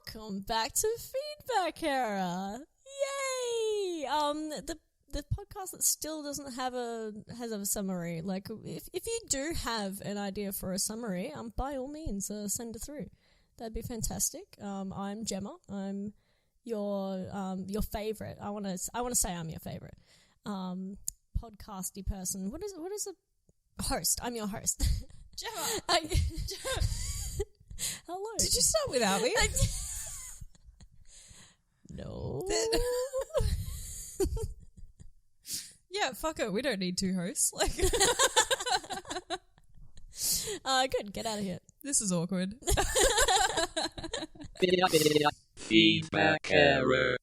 Welcome back to Feedback Era. Yay! The podcast that still doesn't have has a summary. Like, if you do have an idea for a summary, by all means, send it through. That'd be fantastic. I'm Jemma. I'm your favorite. I want to say I'm your favorite podcasty person. What is a host? I'm your host. Jemma. Hello. Did you start without me? No. Yeah, fuck it. We don't need two hosts. Good. Get out of here. This is awkward. Feedback Error.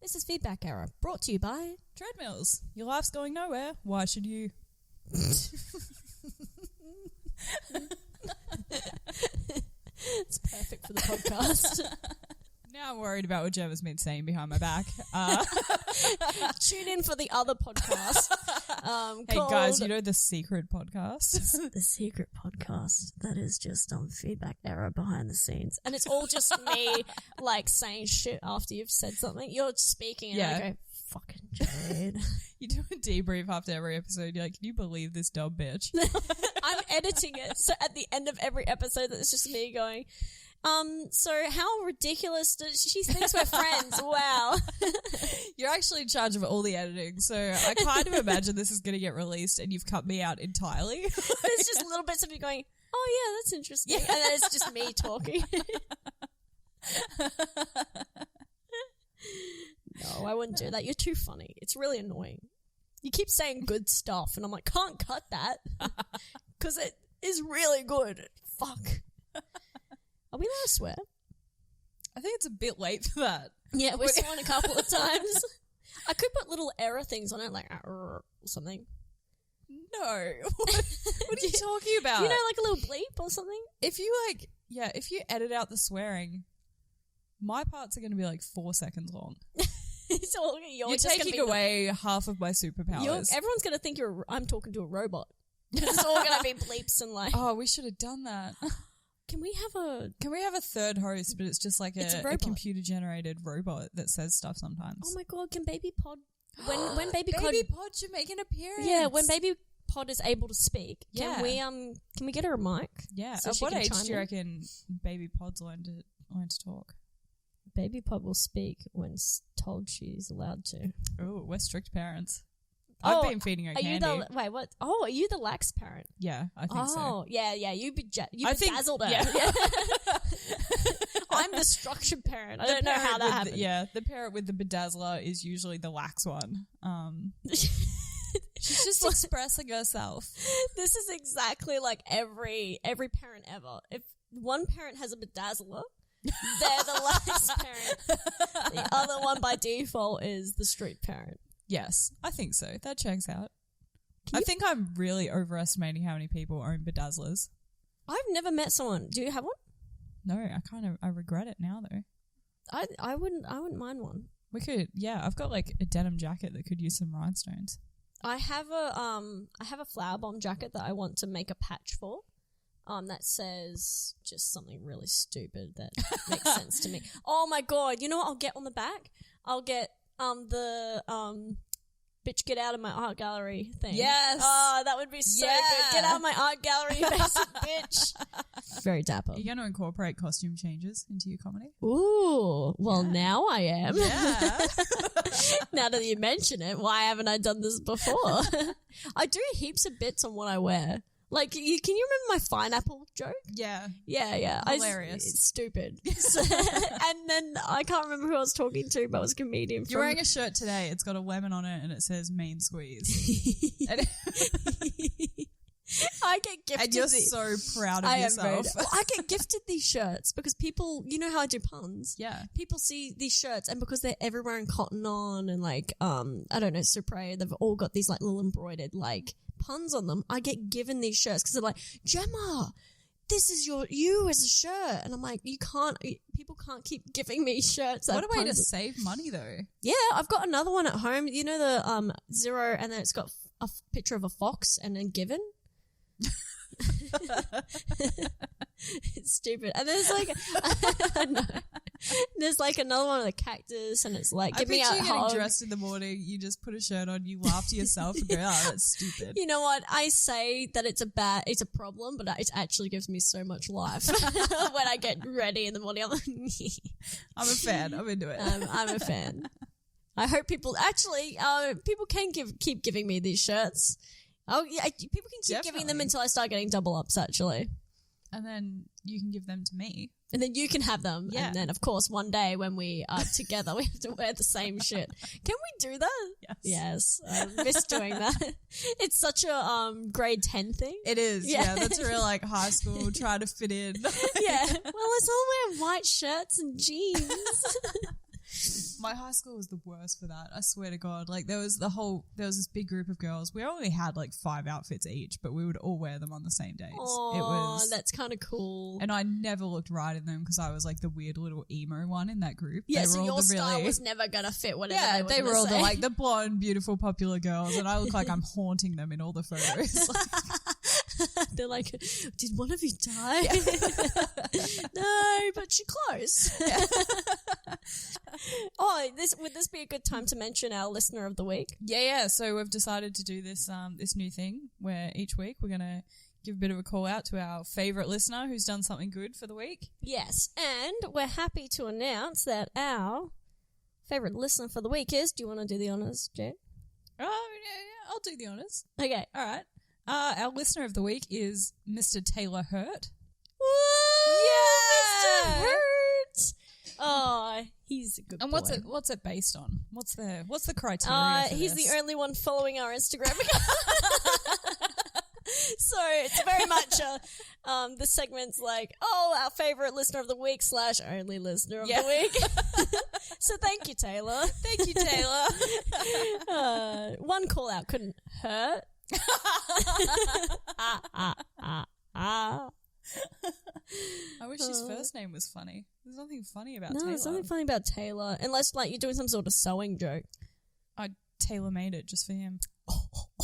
This is Feedback Error, brought to you by Treadmills. Your life's going nowhere. Why should you? It's perfect for the podcast. Now I'm worried about what Gemma's been saying behind my back. Tune in for the other podcast. Hey guys, you know the secret podcast? The secret podcast that is just Feedback Error behind the scenes. And it's all just me, like, saying shit after you've said something. You're speaking and I go, fucking Jayde. You do a debrief after every episode. You're like, can you believe this dumb bitch? I'm editing it, so at the end of every episode, it's just me going, so how ridiculous does she thinks we're friends? Wow. You're actually in charge of all the editing, so I kind of imagine this is going to get released and you've cut me out entirely. It's just little bits of you going, oh yeah, that's interesting. Yeah. And then it's just me talking. No, I wouldn't do that. You're too funny. It's really annoying. You keep saying good stuff, and I'm like, can't cut that because it is really good. Fuck. Are we allowed to swear? I think it's a bit late for that. Yeah, we've sworn a couple of times. I could put little error things on it, like or something. No. What are you talking about? You know, like a little bleep or something? If you edit out the swearing, my parts are going to be like 4 seconds long. So you're taking away half of my superpowers. Everyone's going to think I'm talking to a robot. It's all going to be bleeps and like... Oh, we should have done that. Can we have a third host, but it's just like a computer-generated robot that says stuff sometimes. Oh my god, can Baby Pod... When Baby Pod should make an appearance. Yeah, when Baby Pod is able to speak, can we get her a mic? Yeah. So At what age do you reckon Baby Pods learn to talk? Baby Pod will speak when told she's allowed to. Oh, we're strict parents. I've been feeding her candy. Wait, what? Oh, are you the lax parent? Yeah, I think so. Oh, yeah. You bedazzled her. Yeah. I'm the structured parent. I don't know how that happened. The parent with the bedazzler is usually the lax one. She's just expressing herself. This is exactly like every parent ever. If one parent has a bedazzler, they're the lax parent. The other one by default is the street parent. Yes, I think so. That checks out. I think I'm really overestimating how many people own bedazzlers. I've never met someone. Do you have one? No, I regret it now though. I wouldn't mind one. We could, I've got like a denim jacket that could use some rhinestones. I have a flower bomb jacket that I want to make a patch for. That says just something really stupid that makes sense to me. Oh my god, you know what I'll get on the back? I'll get the bitch get out of my art gallery thing. Yes. Oh, that would be so good. Get out of my art gallery, you basic bitch. Very dapper. Are you going to incorporate costume changes into your comedy? Ooh, well now I am. Yeah. Now that you mention it, why haven't I done this before? I do heaps of bits on what I wear. Like, can you remember my pineapple joke? Yeah. Yeah. Hilarious. It's stupid. And then I can't remember who I was talking to, but it was a comedian. You're wearing a shirt today. It's got a lemon on it and it says mean squeeze. I get gifted. And you're so proud of yourself. I get gifted these shirts because people, you know how I do puns? Yeah. People see these shirts and because they're everywhere in cotton on and like, I don't know, Supre, they've all got these like little embroidered like puns on them. I get given these shirts because they're like, Jemma, this is you as a shirt. And I'm like, people can't keep giving me shirts. What a way to save money though. Yeah, I've got another one at home. You know the zero and then it's got a picture of a fox and then given. It's stupid. And there's like, no. There's like another one of the cactus, and it's like, give me a picture you hug. getting dressed in the morning, you just put a shirt on, you laugh to yourself and go, oh, that's stupid. You know what? I say that it's a problem, but it actually gives me so much life when I get ready in the morning. I'm like, I'm a fan. I'm into it. I'm a fan. I hope people can keep giving me these shirts. Oh yeah, people can keep giving them until I start getting double ups, actually. And then you can give them to me. And then you can have them. Yeah. And then, of course, one day when we are together, we have to wear the same shit. Can we do that? Yes. Yes. I miss doing that. It's such a grade 10 thing. It is. Yeah. That's a real like high school try to fit in. Yeah. Well, let's all wear white shirts and jeans. My high school was the worst for that. I swear to God. Like there was this big group of girls. We only had like 5 outfits each, but we would all wear them on the same days. Oh, that's kind of cool. And I never looked right in them because I was like the weird little emo one in that group. Yeah, they so were your all style was never going to fit whatever they were all say. the blonde, beautiful, popular girls, and I look like I'm haunting them in all the photos. They're like, did one of you die? No, but you're close. Oh, would this be a good time to mention our listener of the week? Yeah. So we've decided to do this this new thing where each week we're gonna give a bit of a call out to our favourite listener who's done something good for the week. Yes, and we're happy to announce that our favourite listener for the week is. Do you want to do the honours, Jayde? Oh yeah, I'll do the honours. Okay, All right. Our listener of the week is Mr. Taylor Hurt. Woo! Yeah! Mr. Hurt. Oh, he's a good And boy. what's it based on? What's the criteria for he's this? the only one following our Instagram account. So it's very much the segment's like, our favorite listener of the week / only listener of the week. So thank you, Taylor. Thank you, Taylor. One call out couldn't hurt. I wish his first name was funny. There's nothing funny about No, Taylor. there's nothing funny about Taylor. Unless, like, you're doing some sort of sewing joke. I tailor-made it just for him.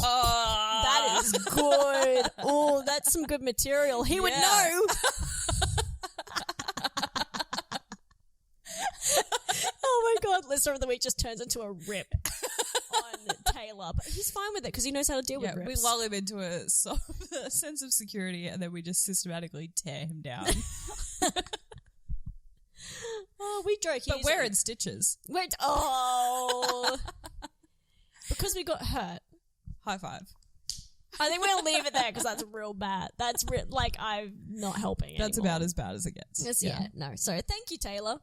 That is good. Oh, that's some good material. He would know. Oh my God. Listener of the week just turns into a rip on Taylor. But he's fine with it because he knows how to deal with rips. We lull him into a sense of security and then we just systematically tear him down. Oh, we joke. But we're in stitches. Because we got hurt. High five. I think we'll leave it there because that's real bad. That's like I'm not helping. That's anymore. about as bad as it gets. Yes, no. So thank you, Taylor.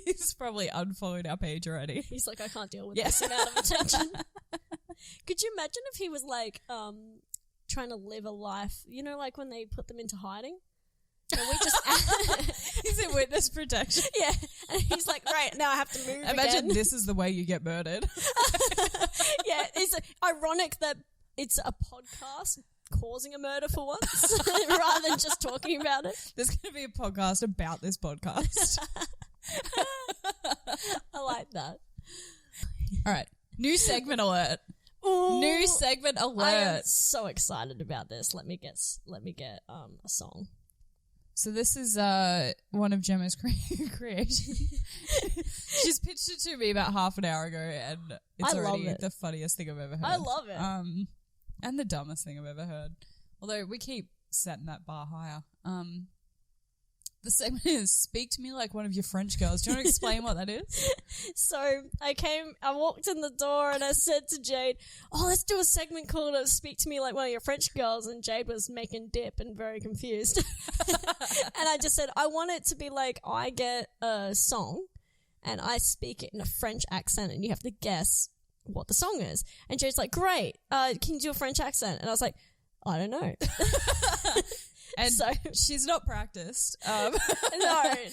He's probably unfollowed our page already. He's like, I can't deal with this amount of attention. Could you imagine if he was like trying to live a life, you know, like when they put them into hiding? And we just He's in witness protection. Yeah. And he's like, right, now I have to move Imagine again. this is the way you get murdered. Yeah, it's ironic that it's a podcast causing a murder for once rather than just talking about it. There's going to be a podcast about this podcast. I like that. All right. New segment alert. Ooh, New segment I am alert. so excited about this. Let me get a song. So this is one of Jemma's creations. She's pitched it to me about half an hour ago, and it's I love already it. the funniest thing I've ever heard. I love it. And the dumbest thing I've ever heard. Although we keep setting that bar higher. The segment is "Speak to me like one of your French girls." Do you want to explain what that is? So I walked in the door and I said to Jayde, let's do a segment called "Speak to me like one of your French girls," and Jayde was making dip and very confused. And I just said, I want it to be like I get a song and I speak it in a French accent and you have to guess what the song is. And Jayde's like, great, can you do a French accent? And I was like, I don't know. And so she's not practiced. No,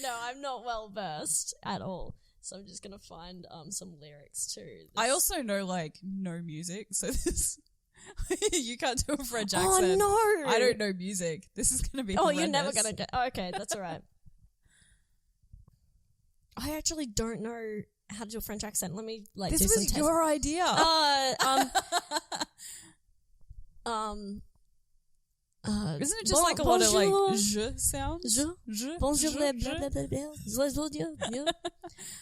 I'm not well versed at all. So I'm just gonna find some lyrics too. I also know no music, so this you can't do a French accent. Oh no! I don't know music. This is gonna be. Oh, horrendous. you're never gonna get. Oh, okay, that's all right. I actually don't know how to do a French accent. Let me This do some was tests. your idea. Isn't it just like a lot of like bonjour. je sounds? Bonjour, je, blah, je. blah, blah, blah, blah.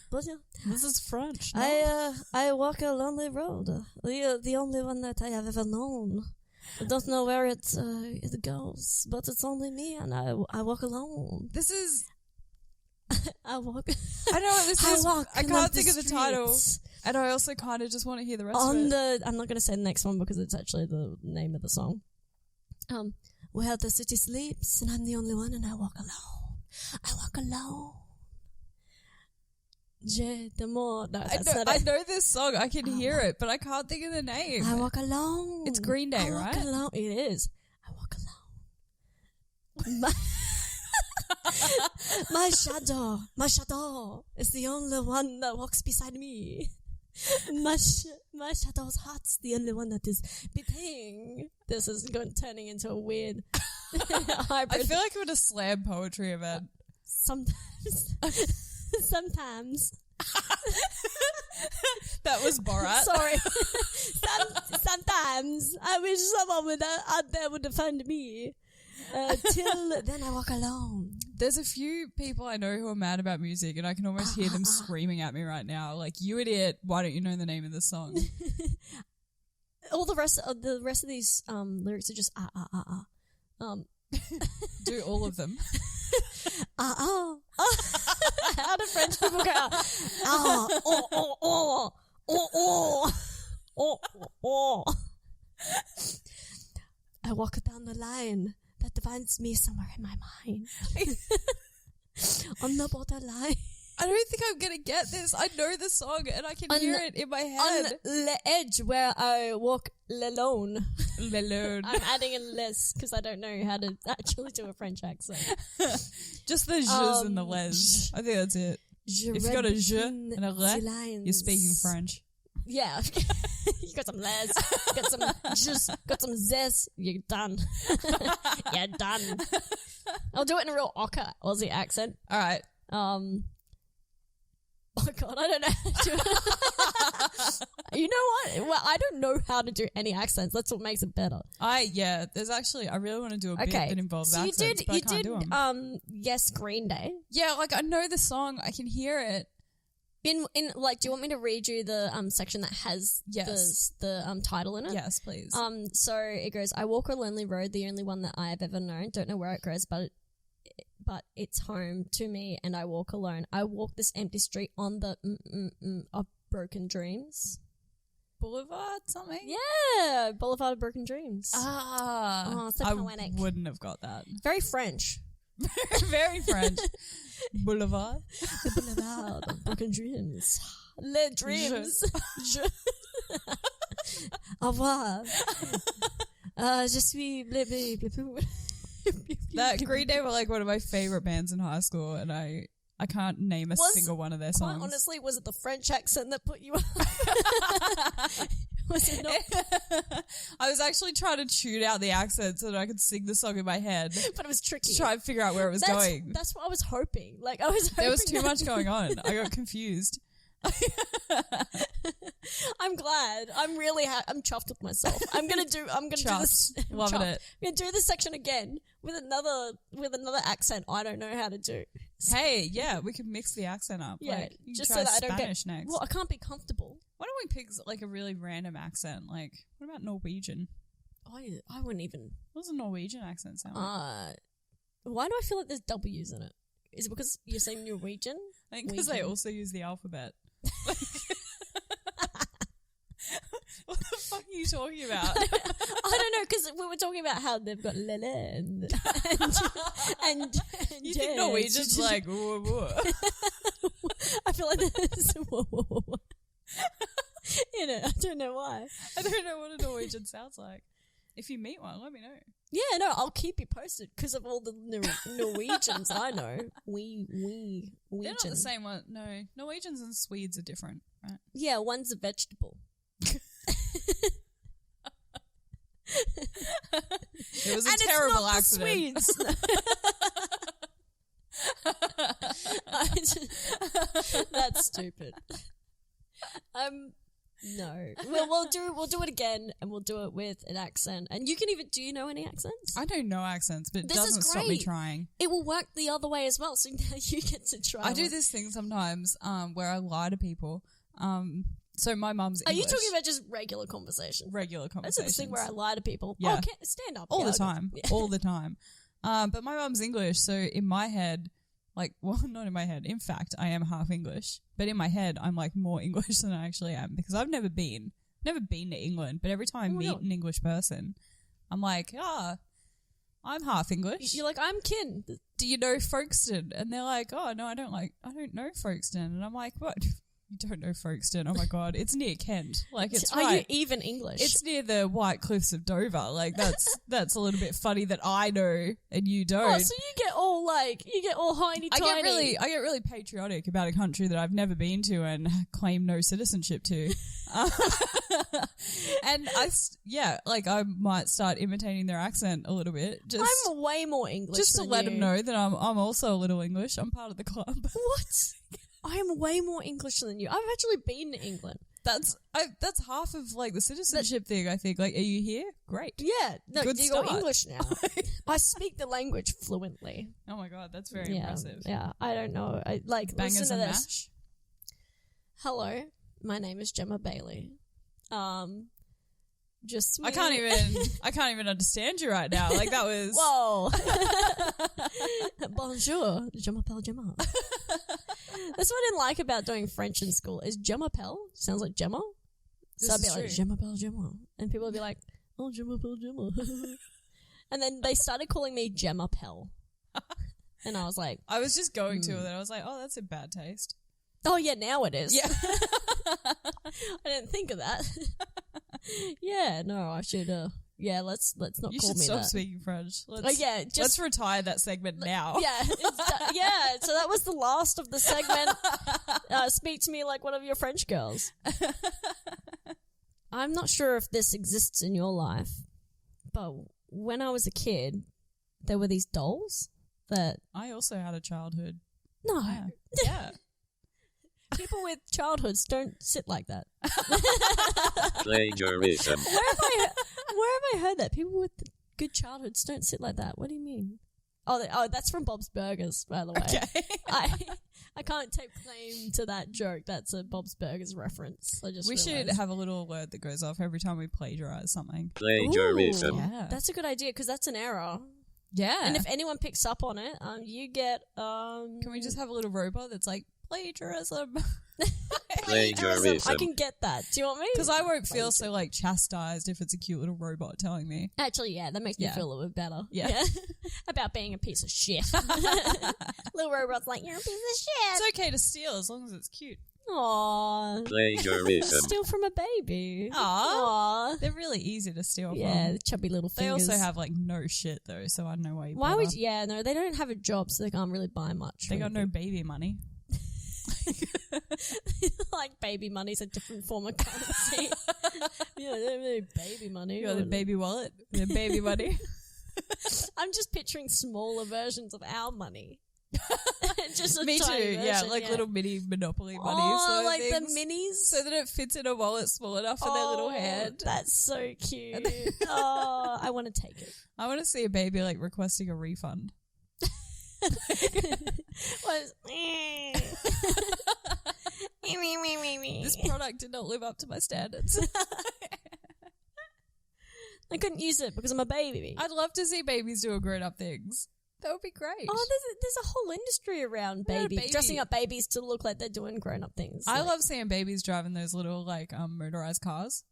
Bonjour. This is French. No? I walk a lonely road. The only one that I have ever known. I don't know where it goes, but it's only me, and I walk alone. This is. I walk. I know what this is. I can't think of the title, streets. and I also kind of just want to hear the rest of On it. I'm not going to say the next one because it's actually the name of the song. Where the city sleeps, and I'm the only one, and I walk alone. I walk alone. Jayde, no, that's not I it. know this song. I can hear it, but I can't think of the name. I walk alone. It's Green Day, I walk right? alone. It is. I walk alone. My shadow is the only one that walks beside me. My shadow's heart's the only one that is beating. This is turning into a weird hybrid. I feel like I'm at a slam poetry event. Sometimes. That was Borat. Sorry. Sometimes I wish someone out there would find me. Till then I walk alone. There's a few people I know who are mad about music, and I can almost hear them screaming at me right now. Like, you idiot, why don't you know the name of the song? All the rest of these lyrics are just Do all of them. How do French people go? I walk down the line that divides me somewhere in my mind. On the borderline. I don't think I'm gonna get this. I know the song and I can hear it in my head. On the edge where I walk alone. Alone. I'm adding a les because I don't know how to actually do a French accent. Just the z's and the les. I think that's it. If you got a je and a le, you're speaking French. Yeah. You got some les, got some jus, got some zest, you're done. You're done. I'll do it in a real Aussie accent. All right. Oh God, I don't know how to do it. You know what? Well, I don't know how to do any accents. That's what makes it better. There's actually, I really want to do a bit that involves so accents, but I can't do them. Yes, Green Day. Yeah, like I know the song, I can hear it. In like, do you want me to read you the section that has the title in it? Yes, please. So it goes, I walk a lonely road, the only one that I have ever known. Don't know where it goes, but it's home to me, and I walk alone. I walk this empty street on the of broken dreams. Boulevard something? Yeah, Boulevard of Broken Dreams. Oh, so poetic. I wouldn't have got that. Very French. Very French. Boulevard. The Boulevard of Broken Dreams. Les dreams. Au revoir. Je suis bleu. That Green Day were like one of my favorite bands in high school, and I can't name a single one of their songs. Quite honestly, was it the French accent that put you up? Was it not? I was actually trying to tune out the accent so that I could sing the song in my head. But it was tricky. To try and figure out where it was going. That's what I was hoping. Like, I was hoping there was too much going on. I got confused. I'm glad. I'm really I'm chuffed with myself. I'm gonna do this. Loving it. I'm gonna do this section again with another accent I don't know how to do. Hey, yeah, we could mix the accent up. Yeah, like, you just try so that I don't Spanish get. next. Well, I can't be comfortable. Why don't we pick like a really random accent? Like, what about Norwegian? I wouldn't even. What does a Norwegian accent sound like? Why do I feel like there's W's in it? Is it because you're saying Norwegian? I think because they also use the alphabet. What the fuck are you talking about? I don't know, because we were talking about how they've got lele and you think Norwegian's like whoa, whoa. I feel like there's whoa, whoa, whoa. In it. I don't know why. I don't know what a Norwegian sounds like. If you meet one, let me know. Yeah, no, I'll keep you posted because of all the Norwegians I know. They're not the same one. No, Norwegians and Swedes are different, right? Yeah, one's a vegetable. It was a terrible accident. Swedes. That's stupid. No. We'll do it again, and we'll do it with an accent. And you can even, do you know any accents? I don't know accents, but it This is doesn't stop me great. trying. It will work the other way as well, so now you get to try. I do one. this thing sometimes where I lie to people. So my mum's Are English. you talking about just regular conversation? regular That's conversations? the thing where I lie to people. Yeah. Oh, stand up. all Yeah, the okay. time, Yeah. all the time. But my mum's English, so in my head, like, well, not in my head. In fact, I am half English, but in my head, I'm like more English than I actually am because I've never been to England. But every time I meet an English person, I'm like, I'm half English. You're like, I'm kin. Do you know Folkestone? And they're like, oh no, I don't know Folkestone. And I'm like, what? You don't know Folkestone? Oh my god, it's near Kent. Like, it's Are right. you even English? It's near the White Cliffs of Dover. Like, that's a little bit funny that I know and you don't. Oh, so you get all hiney I tiny. get really patriotic about a country that I've never been to and claim no citizenship to. And I might start imitating their accent a little bit. I'm way more English just to than let you. them know that I'm also a little English. I'm part of the club. What? I am way more English than you. I've actually been to England. That's half of like the citizenship thing. I think. Like, are you here? Great. Yeah, no, Good you're start. English now. I speak the language fluently. Oh my god, that's very impressive. Yeah, I don't know. Bangers listen to and this. mash. Hello, my name is Jemma Bayley. Just I can't even understand you right now. Like, that was Whoa. Bonjour, je m'appelle Jemma. That's what I didn't like about doing French in school. Is je m'appelle sounds like Jemma. This So I'd be is like, true. je m'appelle Jemma. And people would be like, oh, je m'appelle Jemma. And then they started calling me Jemma Pell. And I was like, I was just going to it and I was like, oh, that's in bad taste. oh yeah, now it is. Yeah. I didn't think of that. Yeah, no, I should, let's not You call should me stop that. speaking French. Let's retire that segment now. Yeah, so that was the last of the segment. Speak to me like one of your French girls. I'm not sure if this exists in your life, but when I was a kid, there were these dolls that... I also had a childhood. No. Yeah. People with childhoods don't sit like that. Plagiarism. Where have I heard that? People with good childhoods don't sit like that. What do you mean? Oh, that's from Bob's Burgers, by the way. Okay. I can't take claim to that joke. That's a Bob's Burgers reference. I just We should realised. have a little alert that goes off every time we plagiarize something. Plagiarism. Ooh, Yeah. that's a good idea because that's an error. Yeah. And if anyone picks up on it, you get Can we just have a little robot that's like, plagiarism? Plagiarism. I can get that. Do you want me? Because I won't feel so like chastised if it's a cute little robot telling me. Actually, yeah, that makes me Yeah. feel a little bit better. Yeah. About being a piece of shit. Little robot's like, you're a piece of shit. It's okay to steal as long as it's cute. Aww. Plagiarism. Steal from a baby. Aw. Aww. They're really easy to steal Yeah, from. the chubby little They fingers. also have like no shit though, so I don't know why you Why bother. would you, yeah, no, they don't have a job, so they can't really buy much. They got no baby money. Like baby money's a different form of currency. Yeah, they don't really baby money. You got the baby wallet, the baby money. I'm just picturing smaller versions of our money. Just a Me too. tiny Yeah, version, like little mini Monopoly money. Oh, sort of like things, the minis. so that it fits in a wallet small enough for their little hand. That's so cute. Oh, I want to take it. I want to see a baby like requesting a refund. Was This product did not live up to my standards. I couldn't use it because I'm a baby. I'd love to see babies doing grown-up things. That would be great. Oh, there's a whole industry around Yeah, babies baby. dressing up babies to look like they're doing grown up things. I Like- love seeing babies driving those little like motorized cars.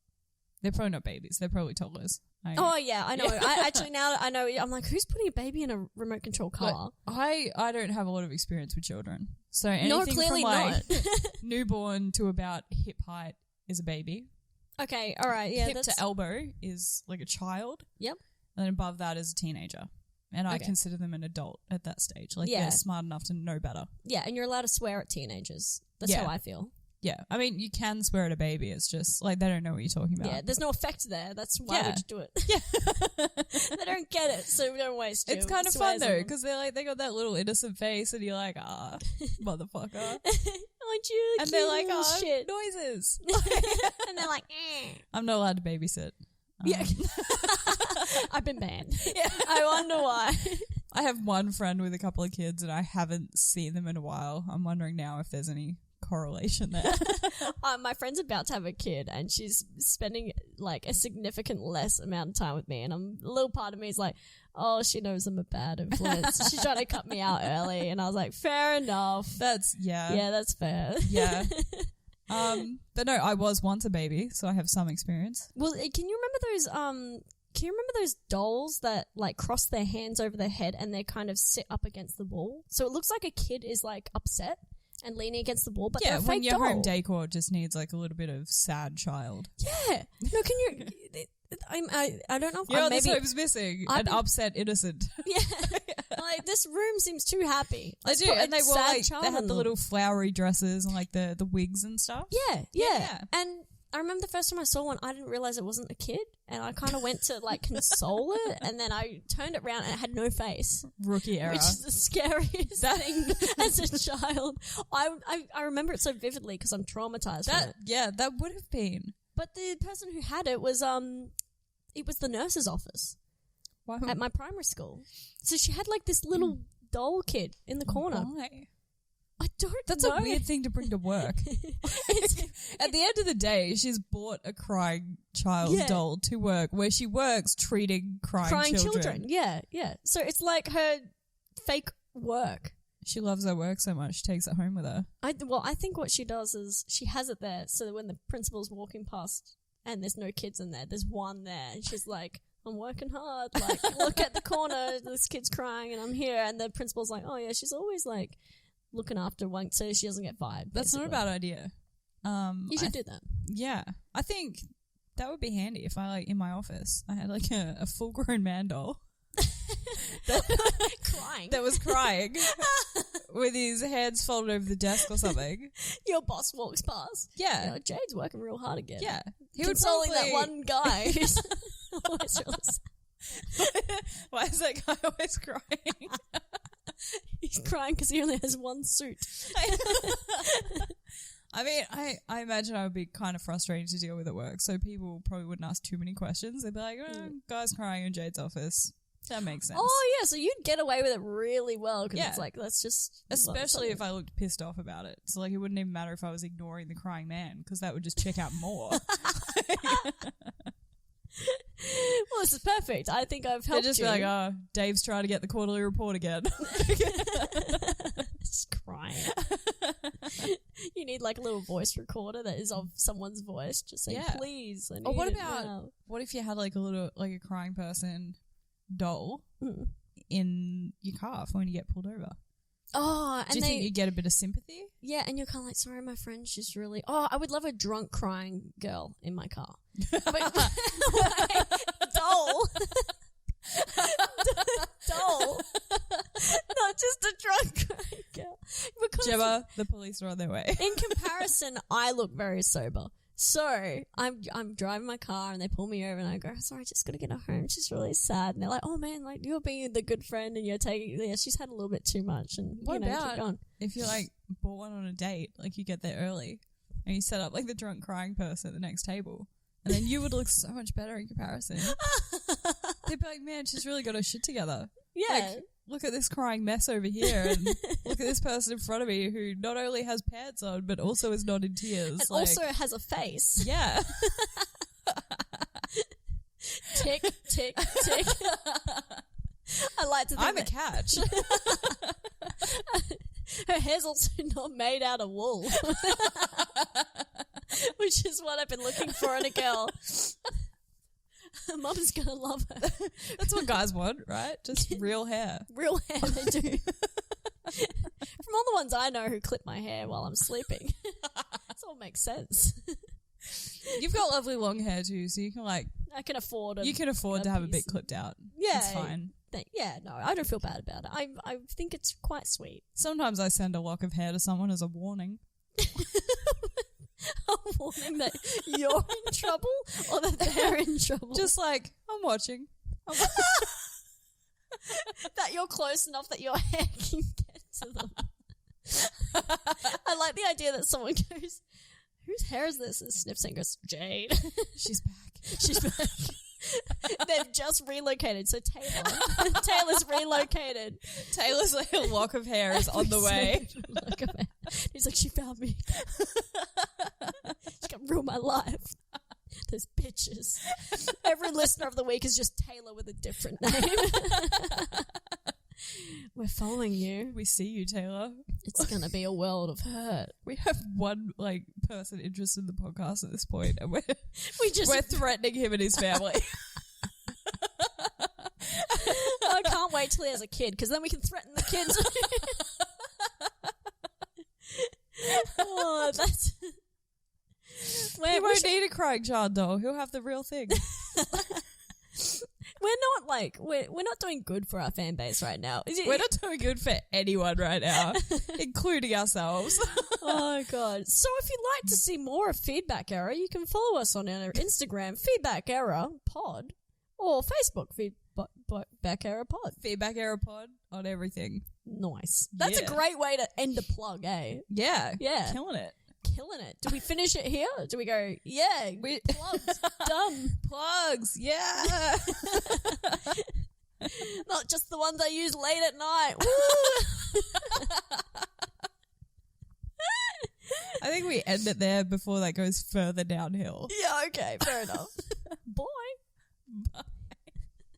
They're probably not babies. They're probably toddlers. Oh yeah, I know. I actually now that I know. I'm like, who's putting a baby in a remote control car? I don't have a lot of experience with children. So anything clearly from like not. newborn to about hip height is a baby. Okay, all right, yeah, Hip that's to elbow is like a child. Yep. And then above that is a teenager. And I Okay. consider them an adult at that stage. Like Yeah. they're smart enough to know better. yeah, and you're allowed to swear at teenagers. That's Yeah. how I feel. Yeah. I mean, you can swear at a baby. It's just like they don't know what you're talking about. Yeah, there's no effect there. That's why Yeah. would you do it? Yeah. They don't get it, so we don't waste. It's your kind of fun swears on though, them. because they're like, they got that little innocent face and you're like, motherfucker. Aren't you? And they're like, oh, shit. noises. And they're like, eh. I'm not allowed to babysit. Yeah. I've been banned. Yeah. I wonder why. I have one friend with a couple of kids and I haven't seen them in a while. I'm wondering now if there's any correlation there. My friend's about to have a kid and she's spending like a significant less amount of time with me, and a little part of me is like, oh, she knows I'm a bad influence. She's trying to cut me out early, and I was like, fair enough. Yeah, that's fair. Yeah. But no, I was once a baby, so I have some experience. Well, can you remember those dolls that like cross their hands over their head and they kind of sit up against the wall? So it looks like a kid is like upset and leaning against the wall, but they're a fake when your doll. home decor just needs like a little bit of sad child. Yeah. No, can you? I don't know if yeah, maybe this home's missing an upset innocent. Yeah. Like this room seems too happy. They do, and they were like they had the little flowery dresses and like the wigs and stuff. Yeah. And I remember the first time I saw one, I didn't realize it wasn't a kid, and I kind of went to like console it, and then I turned it around and it had no face. Rookie error. Which is the scariest thing as a child. I remember it so vividly because I'm traumatized from it. Yeah, that would have been. But the person who had it was the nurse's office. Wow. At my primary school. So she had like this little doll kid in the corner. Why? I don't That's know. a weird thing to bring to work. At the end of the day, she's bought a crying child doll to work where she works treating crying children. Yeah. So it's like her fake work. She loves her work so much, she takes it home with her. I think what she does is she has it there so that when the principal's walking past and there's no kids in there, there's one there, and she's like, I'm working hard. Like, look at the corner, this kid's crying and I'm here. And the principal's like, oh yeah, she's always like looking after one so she doesn't get fired. That's not a bad idea. You should do that. Yeah. I think that would be handy if I like in my office I had like a full grown man doll. Crying. That was crying with his hands folded over the desk or something. Your boss walks past. Yeah. You know, Jade's working real hard again. Yeah. He consoling that one guy who's always really sad. Why is that guy always crying? He's crying because he only has one suit. I mean, I imagine I would be kind of frustrating to deal with at work, so people probably wouldn't ask too many questions. They'd be like, guy's crying in Jade's office. That makes sense. Oh, yeah, so you'd get away with it really well because it's like, that's just... Especially if I looked pissed off about it. So, like, it wouldn't even matter if I was ignoring the crying man because that would just check out more. Well, this is perfect. I think I've helped you. They'd just be like, oh, Dave's trying to get the quarterly report again. Just crying. You need like a little voice recorder that is of someone's voice, just saying, please. I need what it about now. what if you had like a little like a crying person doll in your car for when you get pulled over? Oh, and do you think you get a bit of sympathy? Yeah, and you're kind of like, sorry, my friend, she's really... Oh, I would love a drunk crying girl in my car. But, doll. Doll. Not just a drunk crying girl. Because Jemma, the police are on their way. in comparison, I look very sober. So I'm driving my car and they pull me over and I go, sorry, I just got to get her home. She's really sad. And they're like, oh man, like you're being the good friend and you're taking, she's had a little bit too much. And what keep about going. if you like bought one on a date, like you get there early and you set up like the drunk crying person at the next table and then you would look so much better in comparison. They'd be like, man, she's really got her shit together. Yeah. Like, look at this crying mess over here and look at this person in front of me who not only has pants on but also is not in tears. And like, also has a face. Yeah. Tick, tick, tick. I like to think I'm a catch. her hair's also not made out of wool. Which is what I've been looking for in a girl. Mum's gonna love her. That's what guys want, right? Just real hair. Real hair, they do. From all the ones I know who clip my hair while I'm sleeping. This all makes sense. You've got lovely long hair too, so you can like... I can afford You can afford to have a bit clipped out. Yeah. It's fine. No, I don't feel bad about it. I think it's quite sweet. Sometimes I send a lock of hair to someone as a warning. A warning that you're in trouble or that they're in trouble. Just like, I'm watching. That you're close enough that your hair can get to them. I like the idea that someone goes, whose hair is this? And sniffs and goes, Jayde. She's back. She's back. They've just relocated. So Taylor's relocated. Taylor's little lock of hair is on the way. He's like, she found me. She can ruin my life. Those bitches. Every listener of the week is just Taylor with a different name. We're following you. We see you, Taylor. It's gonna be a world of hurt. We have one person interested in the podcast at this point, and we're threatening him and his family. I can't wait till he has a kid, because then we can threaten the kids. Oh, that's. He won't need a crying child doll. He'll have the real thing. We're not doing good for our fan base right now. We're not doing good for anyone right now, including ourselves. Oh, God. So if you'd like to see more of Feedback Error, you can follow us on our Instagram, Feedback Error Pod, or Facebook, Feedback Error Pod. Feedback Error Pod on everything. Nice. That's a great way to end a plug, eh? Yeah. Yeah. Killing it. Do we finish it here? Do we go, yeah, plugs, done. Plugs, yeah. Not just the ones I use late at night. I think we end it there before that goes further downhill. Yeah, okay, fair enough. Bye. Bye.